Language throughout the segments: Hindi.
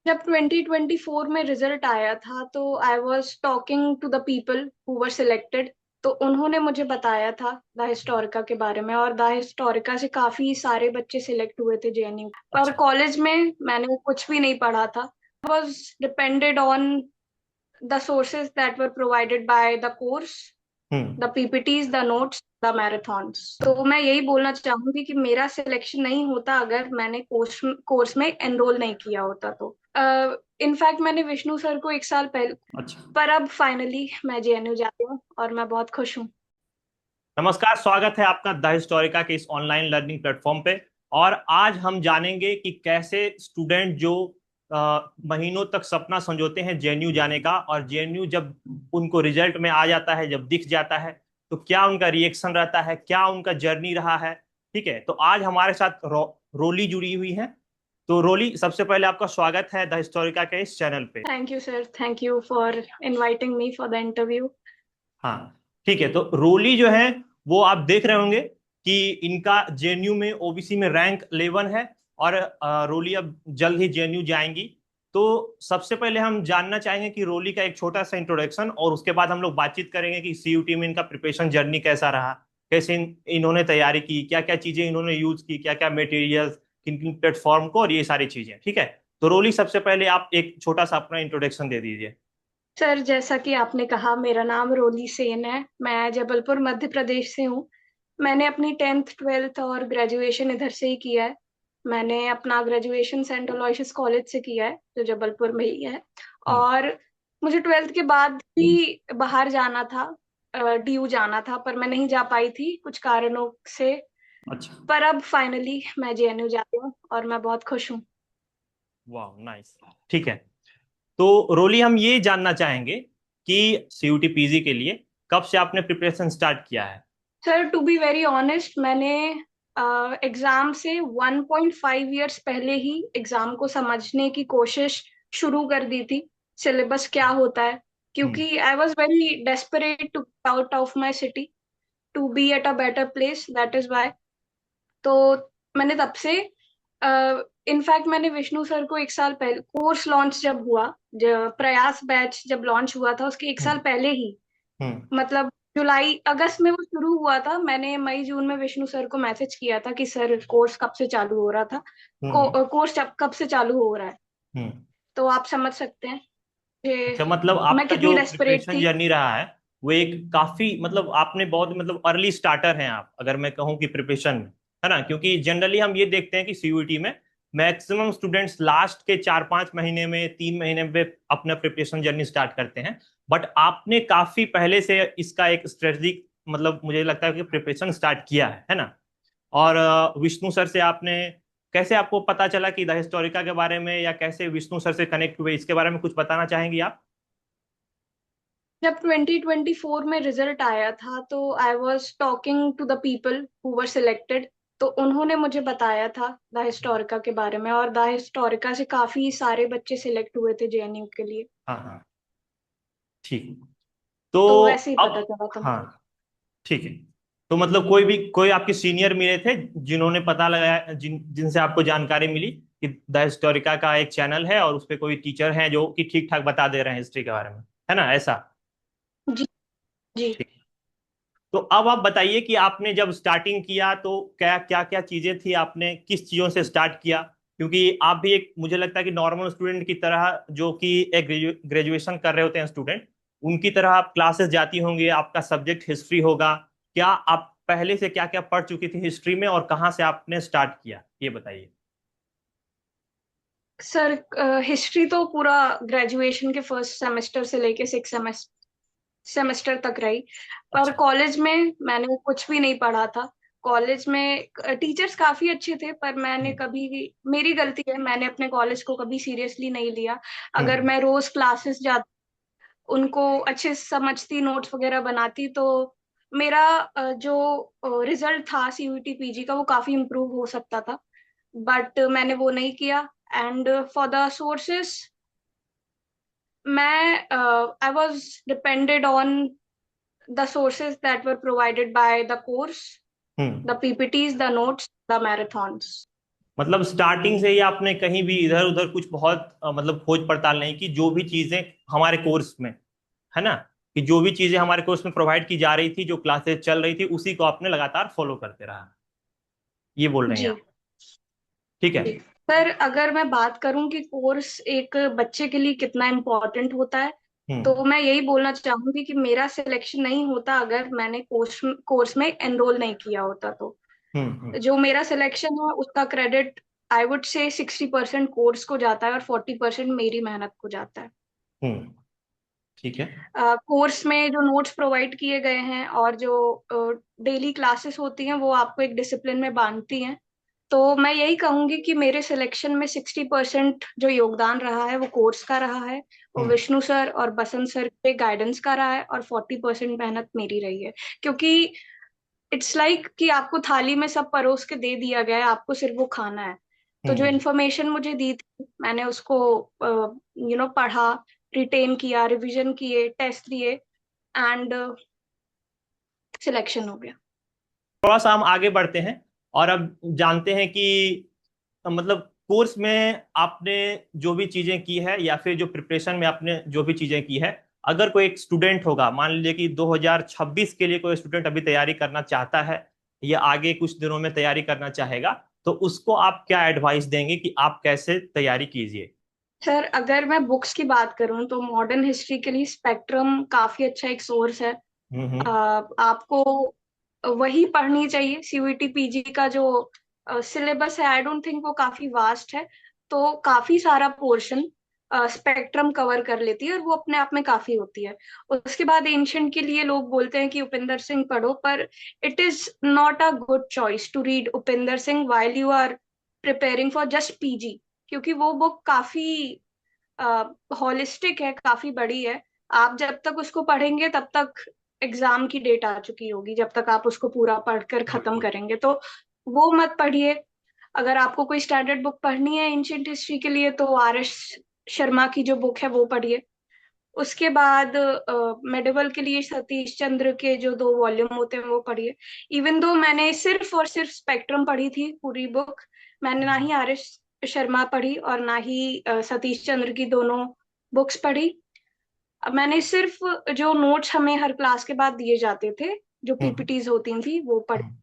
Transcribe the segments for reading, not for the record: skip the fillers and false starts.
जब 2024 में रिजल्ट आया था तो I was talking to the people who were selected. तो उन्होंने मुझे बताया था द हिस्टोरिका के बारे में, और द हिस्टोरिका से काफी सारे बच्चे सिलेक्ट हुए थे जेएनयू। पर अच्छा। कॉलेज में मैंने कुछ भी नहीं पढ़ा था। Was depended on the sources that were provided by the course, hmm. The PPTs, the notes, the marathons. तो मैं यही बोलना चाहूंगी कि मेरा सिलेक्शन नहीं होता अगर मैंने कोर्स में एनरोल नहीं किया होता। तो इनफैक्ट मैंने विष्णु सर को एक साल पहले, अच्छा। पर अब फाइनली मैं जेएनयू जा रही हूँ और मैं बहुत खुश हूँ। नमस्कार, स्वागत है आपका द हिस्टोरिका के इस ऑनलाइन लर्निंग प्लेटफॉर्म पे। और आज हम जानेंगे कि कैसे स्टूडेंट जो महीनों तक सपना संजोते हैं जेएनयू जाने का, और जेएनयू जब उनको रिजल्ट में आ जाता है, जब दिख जाता है, तो क्या उनका रिएक्शन रहता है, क्या उनका जर्नी रहा है। ठीक है, तो आज हमारे साथ रोली जुड़ी हुई है। तो रोली, सबसे पहले आपका स्वागत है द हिस्टोरिका के इस चैनल पे। Thank you sir, thank you for inviting me for the interview. हाँ, ठीक है। तो रोली जो है, वो आप देख रहे होंगे कि इनका जेएनयू में ओबीसी में रैंक 11 है। और रोली अब जल्द ही जेएनयू जाएंगी। तो सबसे पहले हम जानना चाहेंगे कि रोली का एक छोटा सा इंट्रोडक्शन, और उसके बाद हम लोग बातचीत करेंगे कि सीयूटी में इनका प्रिपरेशन जर्नी कैसा रहा, कैसे इन्होंने तैयारी की, क्या क्या चीजें इन्होंने यूज की, क्या क्या मटेरियल्स, किन किन प्लेटफॉर्म को, और ये सारी चीजें। ठीक है, तो रोली सबसे पहले आप एक छोटा सा अपना इंट्रोडक्शन दे दीजिए। सर, जैसा कि आपने कहा, मेरा नाम रोली सेन है। मैं जबलपुर मध्य प्रदेश से हूँ। मैंने अपनी 10th 12th और ग्रेजुएशन इधर से ही किया है। मैंने अपना ग्रेजुएशन सेंट अलोयसियस कॉलेज से किया है, जो जबलपुर में ही है। हम्म। और मुझे 12th के बाद भी बाहर जाना था, डीयू जाना था, पर मैं नहीं जा पाई थी कुछ कारणों से। अच्छा। पर अब फाइनली मैं जेएनयू जा रही हूँ और मैं बहुत खुश हूँ। वाह, नाइस। ठीक है, तो रोली, हम ये जानना चाहेंगे कि सीयूटी पीजी के लिए कब से आपने प्रिपरेशन स्टार्ट किया है। Sir, to be very honest, मैंने एग्जाम से 1.5 ईयर्स पहले ही एग्जाम को समझने की कोशिश शुरू कर दी थी। सिलेबस क्या होता है, हम्म। क्योंकि I was very desperate to out of my city to be at a better place, that is why. तो मैंने तब से, इनफैक्ट मैंने विष्णु सर को एक साल पहले, कोर्स लॉन्च जब हुआ, जब प्रयास बैच जब लॉन्च हुआ था उसके एक साल हम्म। पहले ही, हम्म। मतलब जुलाई अगस्त में वो शुरू हुआ था, मैंने मई जून में विष्णु सर को मैसेज किया था कि सर कोर्स कब से चालू हो रहा था, हम्म। कोर्स कब से चालू हो रहा है। हम्म। तो आप समझ सकते हैं कि अच्छा, मतलब मैं आपका कितनी जो डेस्परेट प्रिपरेशन थी। जर्नी रहा है, वो एक काफी, मतलब आपने बहुत, मतलब अर्ली स्टार्टर हैं आप, अगर मैं कहूँ कि प्रिपरेशन में, है ना। क्योंकि जनरली हम ये देखते हैं कि सीयूईटी में मैक्सिमम स्टूडेंट्स लास्ट के 4-5 महीने में, 3 महीने में अपना प्रिपरेशन जर्नी स्टार्ट करते हैं। बट आपने काफी पहले से इसका एक स्ट्रेटजिक, मतलब मुझे लगता है कि प्रिपरेशन स्टार्ट किया है ना। और विष्णु सर से आपने, कैसे आपको पता चला कि द हिस्टोरिका के बारे में, या कैसे विष्णु सर से कनेक्ट हुए, इसके बारे में कुछ बताना चाहेंगी आप। जब 2024 में रिजल्ट आया था तो I was talking to the people who were selected. तो उन्होंने मुझे बताया था द हिस्टोरिका के बारे में, और द हिस्टोरिका से काफी सारे बच्चे सिलेक्ट हुए थे जेएनयू के लिए। हाँ हाँ, ठीक। तो तो वैसे ही अब, पता चला था मुझे। हाँ, ठीक है। तो मतलब कोई आपके सीनियर मिले थे जिन्होंने पता लगाया, जिनसे आपको जानकारी मिली कि द हिस्टोरिका का एक चैनल है और उस पे कोई टीचर हैं जो कि ठीक ठाक बता दे रहे हैं हिस्ट्री के बारे में, है ना, ऐसा। जी। जी। ठीक। तो अब आप बताइए कि आपने जब स्टार्टिंग किया तो क्या क्या क्या चीजें थी, आपने किस चीजों से स्टार्ट किया। क्योंकि आप भी एक, मुझे लगता है कि नॉर्मल स्टूडेंट की तरह, जो कि एक ग्रेजुएशन कर रहे होते हैं स्टूडेंट, उनकी तरह आप क्लासेस जाती होंगी, आपका सब्जेक्ट हिस्ट्री होगा। क्या आप पहले से क्या क्या पढ़ चुकी थी हिस्ट्री में, और कहाँ से आपने स्टार्ट किया, ये बताइए। सर, हिस्ट्री तो पूरा ग्रेजुएशन के फर्स्ट सेमेस्टर से लेके 6 सेमेस्टर तक रही। पर अच्छा। कॉलेज में मैंने कुछ भी नहीं पढ़ा था। कॉलेज में टीचर्स काफी अच्छे थे, पर मैंने हम्म। कभी, मेरी गलती है, मैंने अपने कॉलेज को कभी सीरियसली नहीं लिया। अगर हम्म। मैं रोज क्लासेस जाती, उनको अच्छे से समझती, नोट्स वगैरह बनाती, तो मेरा जो रिजल्ट था सीयूटी पीजी का वो काफी इम्प्रूव हो सकता था। बट मैंने वो नहीं किया। एंड फॉर द सोर्सेस, मैं I was depended on the sources that were provided by the course, hmm. The PPTs, the notes, the marathons. मतलब स्टार्टिंग से ही आपने कहीं भी इधर उधर कुछ बहुत मतलब खोज पड़ताल नहीं की, जो भी चीजें हमारे कोर्स में, है ना, कि जो भी चीजें हमारे कोर्स में प्रोवाइड की जा रही थी, जो क्लासेस चल रही थी, उसी को आपने लगातार फॉलो करते रहा, ये बोल रहे हैं जी आप? ठीक है। जी। पर अगर मैं बात करूं कि कोर्स एक बच्चे के लिए कितना इम्पोर्टेंट होता है, हम्म तो मैं यही बोलना चाहूंगी कि मेरा सिलेक्शन नहीं होता अगर मैंने कोर्स कोर्स में एनरोल नहीं किया होता। तो हम्म। जो मेरा सिलेक्शन है उसका credit I would say 60% course को जाता है और 40% मेरी मेहनत को जाता है। हम्म। ठीक है। कोर्स में जो नोट्स प्रोवाइड किए गए हैं और जो डेली क्लासेस होती हैं वो आपको एक डिसिप्लिन में बांधती हैं। तो मैं यही कहूंगी कि मेरे सिलेक्शन में 60% जो योगदान रहा है वो कोर्स का रहा है, वो हम्म विष्णु सर और बसंत सर के गाइडेंस का रहा है, और 40% मेहनत मेरी रही है। क्योंकि इट्स कि आपको थाली में सब परोस के दे दिया गया है, आपको सिर्फ वो खाना है। तो जो हम्म। इन्फॉर्मेशन मुझे दी थी मैंने उसको पढ़ा, रिटेन किया, रिवीजन किए, टेस्ट दिए, एंड सिलेक्शन हो गया। थोड़ा सा हम आगे बढ़ते हैं और अब जानते हैं कि मतलब कोर्स में आपने जो भी चीजें की है, या फिर जो प्रिपरेशन में आपने जो भी चीजें की है, अगर कोई एक स्टूडेंट होगा, मान लीजिए कि 2026 के लिए कोई स्टूडेंट अभी तैयारी करना चाहता है, या आगे कुछ दिनों में तैयारी करना चाहेगा, तो उसको आप क्या एडवाइस देंगे कि आप कैसे तैयारी कीजिए? सर अगर मैं बुक्स की बात करूं तो मॉडर्न हिस्ट्री के लिए स्पेक्ट्रम काफी अच्छा एक सोर्स है। हम्म। आपको वही पढ़नी चाहिए। सीयूईटी पीजी का जो सिलेबस है आई डोंट थिंक वो काफी वास्ट है। तो काफी सारा पोर्शन स्पेक्ट्रम कवर कर लेती है और वो अपने आप में काफी होती है। उसके बाद एंशंट के लिए लोग बोलते हैं कि उपिंदर सिंह पढ़ो, पर it is not a good choice to read Upinder Singh while you are preparing for just PG, क्योंकि वो बुक काफी हॉलिस्टिक है, काफी बड़ी है। आप जब तक उसको पढ़ेंगे तब तक एग्जाम की डेट आ चुकी होगी, जब तक आप उसको पूरा पढ़कर खत्म बिल्कुल। करेंगे। तो वो मत पढ़िए। अगर आपको कोई स्टैंडर्ड बुक पढ़नी है एंशियंट हिस्ट्री के लिए तो आर एस शर्मा की जो बुक है वो पढ़िए। उसके बाद मेडिवल के लिए सतीश चंद्र के जो 2 वॉल्यूम होते हैं वो पढ़िए। इवन दो मैंने सिर्फ और सिर्फ स्पेक्ट्रम पढ़ी थी पूरी बुक, मैंने ना ही आर एस शर्मा पढ़ी और ना ही सतीश चंद्र की दोनों बुक्स पढ़ी। अब मैंने सिर्फ जो नोट्स हमें हर क्लास के बाद दिए जाते थे, जो हम्म पीपीटीज होती थी वो पढ़ी। हम्म।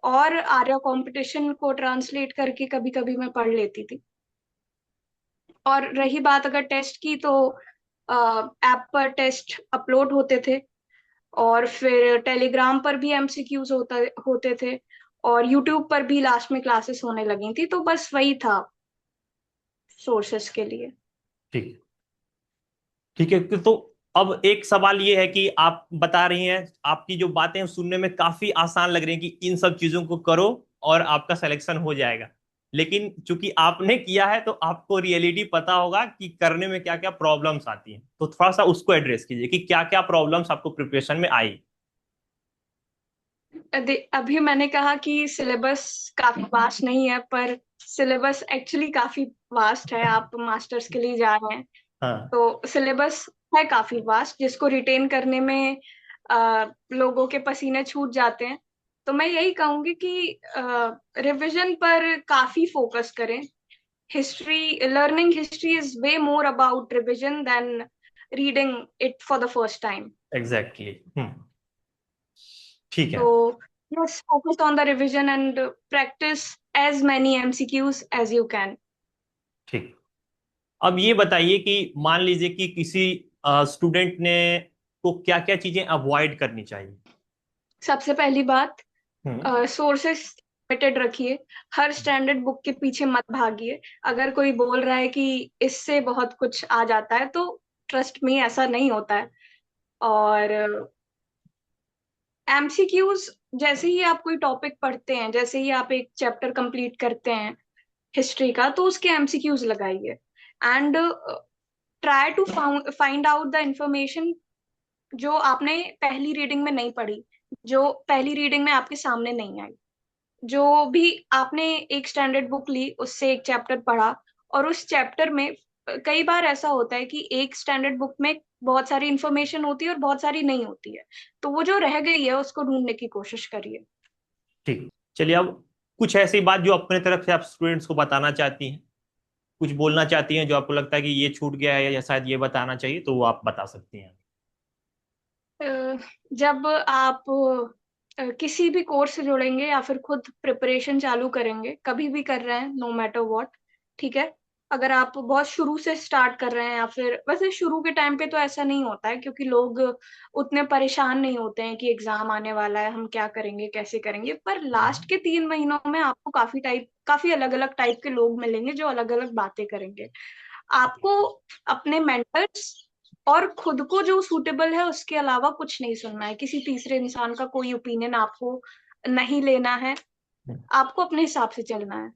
और आर्या कंपटीशन को ट्रांसलेट करके कभी कभी मैं पढ़ लेती थी। और रही बात अगर टेस्ट की, तो ऐप पर टेस्ट अपलोड होते थे, और फिर टेलीग्राम पर भी एमसीक्यूज होते थे, और यूट्यूब पर भी लास्ट में क्लासेस होने लगी थी। तो बस वही था सोर्सेस के लिए। ठीक। ठीक है, तो अब एक सवाल ये है कि आप बता रही हैं, आपकी जो बातें सुनने में काफी आसान लग रही हैं कि इन सब चीजों को करो और आपका सिलेक्शन हो जाएगा। लेकिन चूंकि आपने किया है तो आपको रियलिटी पता होगा कि करने में क्या क्या प्रॉब्लम्स आती हैं, तो थोड़ा सा उसको एड्रेस कीजिए कि क्या क्या प्रॉब्लम्स आपको प्रिपरेशन में आई। अभी मैंने कहा कि सिलेबस काफी वास्ट नहीं है, पर सिलेबस एक्चुअली काफी वास्ट है। आप मास्टर्स के लिए जा रहे हैं हाँ। तो सिलेबस है काफी वास्ट, जिसको रिटेन करने में लोगों के पसीने छूट जाते हैं। तो मैं यही कहूंगी कि रिवीजन पर काफी फोकस करें। History, learning history is way more about revision than reading it for the first time. Exactly. ठीक है। तो just focus on the revision and practice as many MCQs as you can. ठीक। अब ये बताइए कि मान लीजिए कि किसी स्टूडेंट ने को क्या क्या चीजें अवॉइड करनी चाहिए? सबसे पहली बात, हम्म सोर्सेस लिमिटेड रखिए। हर स्टैंडर्ड बुक के पीछे मत भागिए। अगर कोई बोल रहा है कि इससे बहुत कुछ आ जाता है तो ट्रस्ट में ऐसा नहीं होता है। और एमसीक्यूज, जैसे ही आप कोई टॉपिक पढ़ते हैं, जैसे ही आप एक चैप्टर कंप्लीट करते हैं हिस्ट्री का, तो उसके एमसीक्यूज लगाइए। And try to find out the information जो आपने पहली रीडिंग में नहीं पढ़ी, जो पहली रीडिंग में आपके सामने नहीं आई। जो भी आपने एक स्टैंडर्ड बुक ली, उससे एक चैप्टर पढ़ा, और उस चैप्टर में कई बार ऐसा होता है कि एक स्टैंडर्ड बुक में बहुत सारी इंफॉर्मेशन होती है और बहुत सारी नहीं होती है। तो वो जो रह गई है उसको ढूंढने की कोशिश करिए। ठीक। चलिए, अब कुछ ऐसी बात जो अपने तरफ से आप स्टूडेंट्स को बताना चाहती हैं, कुछ बोलना चाहती हैं जो आपको लगता है कि ये छूट गया है या शायद ये बताना चाहिए, तो वो आप बता सकती हैं। जब आप किसी भी कोर्स से जुड़ेंगे या फिर खुद प्रिपरेशन चालू करेंगे, कभी भी कर रहे हैं, नो मैटर व्हाट, ठीक है। अगर आप बहुत शुरू से स्टार्ट कर रहे हैं, या फिर वैसे शुरू के टाइम पे तो ऐसा नहीं होता है, क्योंकि लोग उतने परेशान नहीं होते हैं कि एग्जाम आने वाला है, हम क्या करेंगे कैसे करेंगे। पर लास्ट हम्म। के 3 महीनों में आपको काफी अलग अलग टाइप के लोग मिलेंगे जो अलग अलग बातें करेंगे। आपको अपने मेंटर्स और खुद को जो सूटेबल है उसके अलावा कुछ नहीं सुनना है, किसी तीसरे इंसान का कोई ओपिनियन आपको नहीं लेना है। आपको अपने हिसाब से चलना है।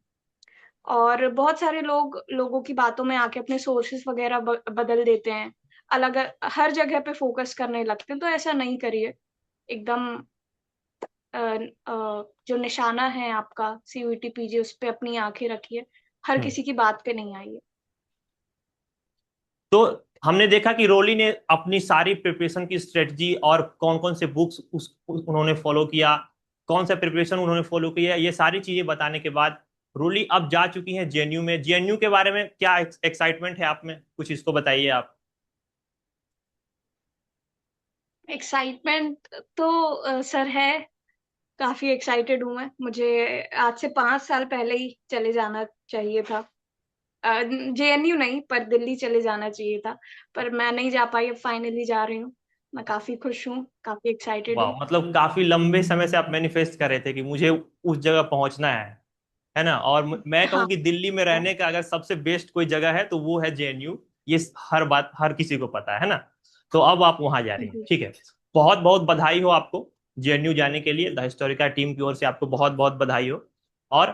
और बहुत सारे लोगों की बातों में आके अपने सोर्सेस वगैरह बदल देते हैं, अलग हर जगह पे फोकस करने लगते हैं। तो ऐसा नहीं करिए। एकदम जो निशाना है आपका सीयूईटी पीजी, उस पे अपनी आंखें रखिए, हर हम्म। किसी की बात पे नहीं आइए। तो हमने देखा कि रोली ने अपनी सारी प्रिपरेशन की स्ट्रेटजी और कौन कौन से बुक्स उन्होंने फॉलो किया, कौन सा प्रिपरेशन उन्होंने फॉलो किया, ये सारी चीजें बताने के बाद रोली अब जा चुकी हैं जेएनयू में। जेएनयू के बारे में क्या एक्साइटमेंट है आप में, कुछ इसको बताइए आप। एक्साइटमेंट तो सर है, काफी एक्साइटेड हूं मैं। मुझे आज से 5 साल पहले ही चले जाना चाहिए था, जेएनयू नहीं पर दिल्ली चले जाना चाहिए था। पर मैं नहीं जा पाई, अब फाइनली जा रही हूँ। मैं काफी खुश हूँ, काफी एक्साइटेड वाह, हूँ। मतलब काफी लंबे समय से आप मैनिफेस्ट कर रहे थे कि मुझे उस जगह पहुंचना है ना। और मैं कहूँ हाँ। कि दिल्ली में रहने का अगर सबसे बेस्ट कोई जगह है तो वो है जेएनयू। ये हर बात हर किसी को पता है ना। तो अब आप वहां जा रही हैं, जी। ठीक है। बहुत बहुत बधाई हो आपको जेएनयू जाने के लिए। द हिस्टोरिका टीम की ओर से आपको बहुत बहुत बधाई हो। और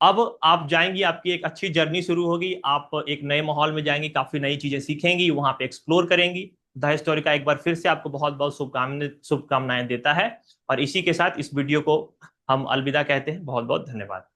अब आप जाएंगी, आपकी एक अच्छी जर्नी शुरू होगी। आप एक नए माहौल में जाएंगी, काफी नई चीजें सीखेंगी, वहां पे एक्सप्लोर करेंगी। द हिस्टोरिका एक बार फिर से आपको बहुत बहुत शुभकामनाएं देता है। और इसी के साथ इस वीडियो को हम अलविदा कहते हैं। बहुत बहुत धन्यवाद।